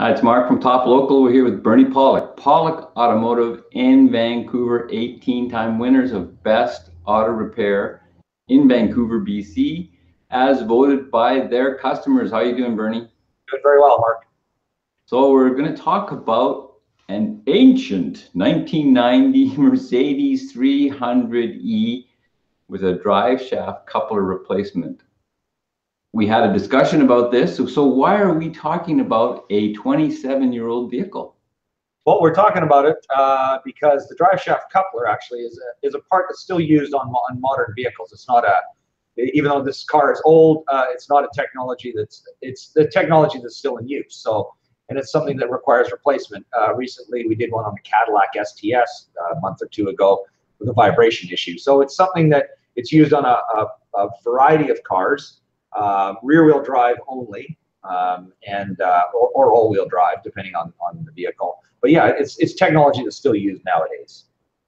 Hi, it's Mark from Top Local. We're here with Bernie Pawlik. Pawlik Automotive in Vancouver, 18-time winners of Best Auto Repair in Vancouver, BC, as voted by their customers. How are you doing, Bernie? Doing very well, Mark. So we're going to talk about an ancient 1990 Mercedes 300E with a drive shaft coupler replacement. We had a discussion about this. So why are we talking about a 27-year-old vehicle? Well, we're talking about it because the driveshaft coupler actually is a part that's still used on modern vehicles. It's not even though this car is old, it's not a technology it's the technology that's still in use. So, and it's something that requires replacement. Recently, we did one on the Cadillac STS a month or two ago with a vibration issue. So it's something that it's used on a variety of cars. Rear-wheel drive only, or all-wheel drive, depending on the vehicle. But yeah, it's technology that's still used nowadays.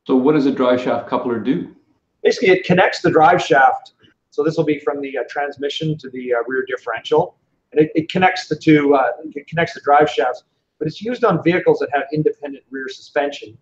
So what does a drive shaft coupler do? Basically, it connects the drive shaft. So this will be from the transmission to the rear differential, and it connects the two. It connects the drive shafts, but it's used on vehicles that have independent rear suspension.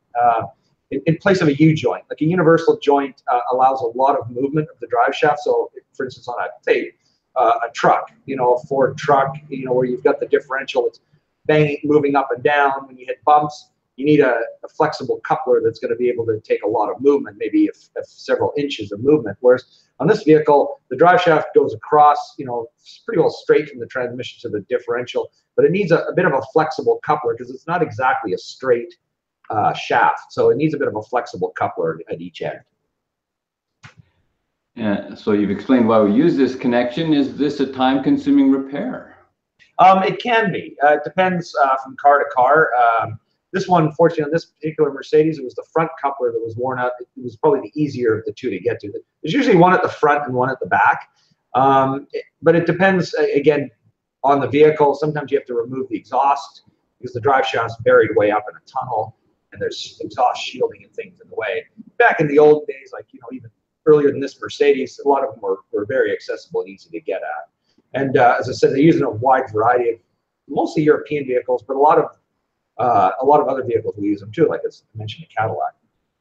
In place of a Ujoint, like a universal joint, allows a lot of movement of the drive shaft. So, for instance, on a truck, a Ford truck, where you've got the differential, it's banging, moving up and down. When you hit bumps, you need a flexible coupler that's going to be able to take a lot of movement, maybe several inches of movement. Whereas on this vehicle, the drive shaft goes across, pretty well straight from the transmission to the differential, but it needs a bit of a flexible coupler because it's not exactly a straight shaft. So it needs a bit of a flexible coupler at each end. So you've explained why we use this connection. Is this a time-consuming repair? It can be. It depends from car to car. This one, fortunately, on this particular Mercedes, it was the front coupler that was worn out. It was probably the easier of the two to get to. There's usually one at the front and one at the back. But it depends, again, on the vehicle. Sometimes you have to remove the exhaust because the drive shaft's buried way up in a tunnel, and there's exhaust shielding and things in the way. Back in the old days, like, even earlier than this Mercedes, a lot of them were very accessible and easy to get at. And as I said, they use it in a wide variety of mostly European vehicles, but a lot of other vehicles will use them too, like as I mentioned, a Cadillac.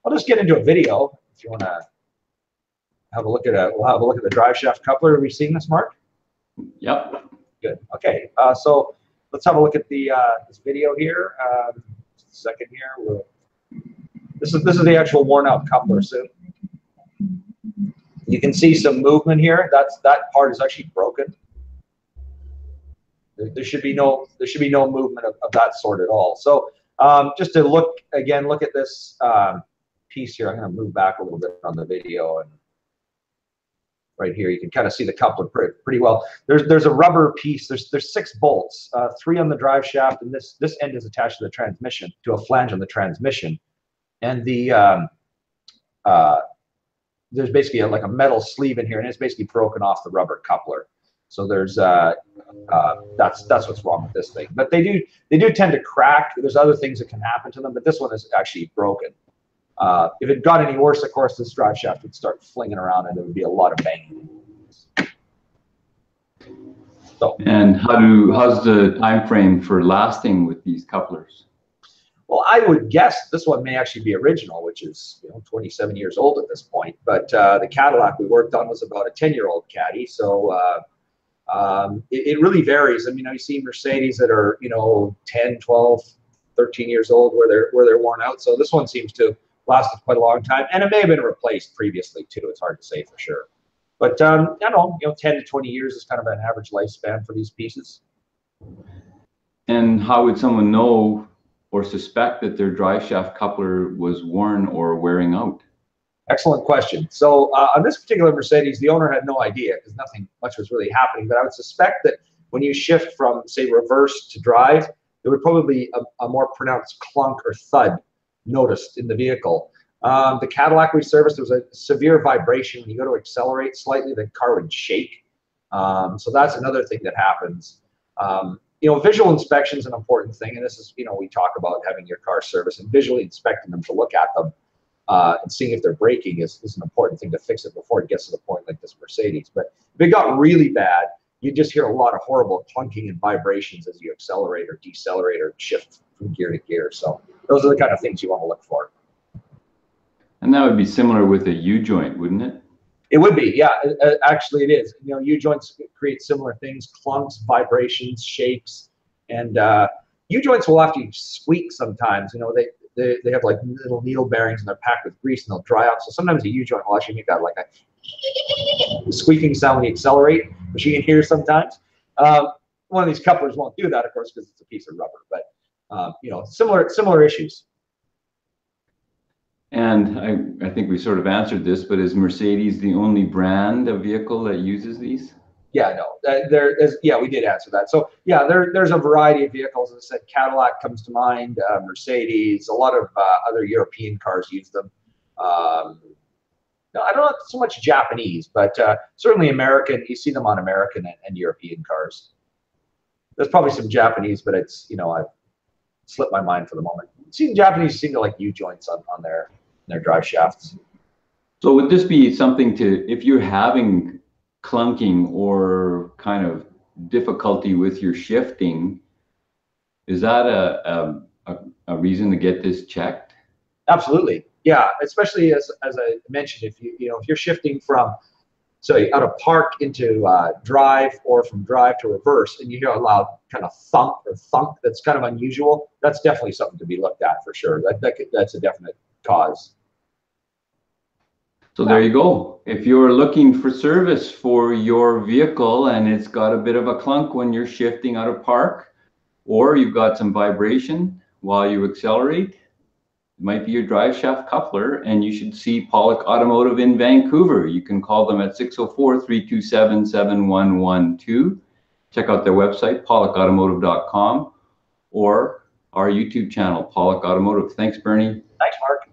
I'll just get into a video if you want to have a look at we'll have a look at the drive shaft coupler. Are we seeing this, Mark? Yep. Good. Okay. So let's have a look at the this video here. Just a second here. This is the actual worn out coupler. So you can see some movement here. That part is actually broken. There should be no movement of that sort at all. So just to look at this piece here. I'm going to move back a little bit on the video, and right here you can kind of see the coupler pretty well. There's a rubber piece. There's 6 bolts, 3 on the drive shaft, and this end is attached to the transmission, to a flange on the transmission, and there's basically like a metal sleeve in here, and it's basically broken off the rubber coupler. So there's that's what's wrong with this thing. But they do tend to crack. There's other things that can happen to them, but this one is actually broken. If it got any worse, of course, this drive shaft would start flinging around, and there would be a lot of banging. So, and how's the time frame for lasting with these couplers? Well, I would guess this one may actually be original, which is 27 years old at this point. But the Cadillac we worked on was about a 10-year-old Caddy. So it really varies. I mean, you see Mercedes that are 10, 12, 13 years old where they're worn out. So this one seems to last quite a long time, and it may have been replaced previously too. It's hard to say for sure. But 10 to 20 years is kind of an average lifespan for these pieces. And how would someone know or suspect that their drive shaft coupler was worn or wearing out? Excellent question. So on this particular Mercedes, the owner had no idea because nothing much was really happening. But I would suspect that when you shift from, say, reverse to drive, there would probably be a more pronounced clunk or thud noticed in the vehicle. The Cadillac we serviced, there was a severe vibration. When you go to accelerate slightly, the car would shake. So that's another thing that happens. Visual inspection is an important thing, and this is, we talk about having your car serviced and visually inspecting them to look at them and seeing if they're breaking is an important thing to fix it before it gets to the point like this Mercedes. But if it got really bad, you just hear a lot of horrible clunking and vibrations as you accelerate or decelerate or shift from gear to gear. So those are the kind of things you want to look for. And that would be similar with a U-joint, wouldn't it? It would be, yeah. Actually, it is. You know, U-joints create similar things: clunks, vibrations, shakes, and U-joints will have to squeak sometimes. You know, they have like little needle bearings and they're packed with grease and they'll dry out. So sometimes a U-joint will actually make that like a squeaking sound when you accelerate, which you can hear sometimes. One of these couplers won't do that, of course, because it's a piece of rubber. But you know, similar issues. And I think we sort of answered this, but is Mercedes the only brand of vehicle that uses these? Yeah, no, yeah, we did answer that. So yeah, there's a variety of vehicles. As I said, Cadillac comes to mind, Mercedes, a lot of other European cars use them. No, I don't know so much Japanese, but certainly American. You see them on American and European cars. There's probably some Japanese, but it's, you know, I've slipped my mind for the moment. See, Japanese seem to like U-joints on their drive shafts. So would this be something to, if you're having clunking or kind of difficulty with your shifting, is that a reason to get this checked? Absolutely, yeah. Especially as I mentioned, if you're shifting from, say, out of park into drive, or from drive to reverse, and you hear a loud kind of thump or thunk that's kind of unusual, that's definitely something to be looked at for sure. That's a definite cause. So there you go. If you're looking for service for your vehicle and it's got a bit of a clunk when you're shifting out of park, or you've got some vibration while you accelerate, it might be your drive shaft coupler, and you should see Pawlik Automotive in Vancouver. You can call them at 604-327-7112. Check out their website, pawlikautomotive.com, or our YouTube channel, Pawlik Automotive. Thanks, Bernie. Thanks, Mark.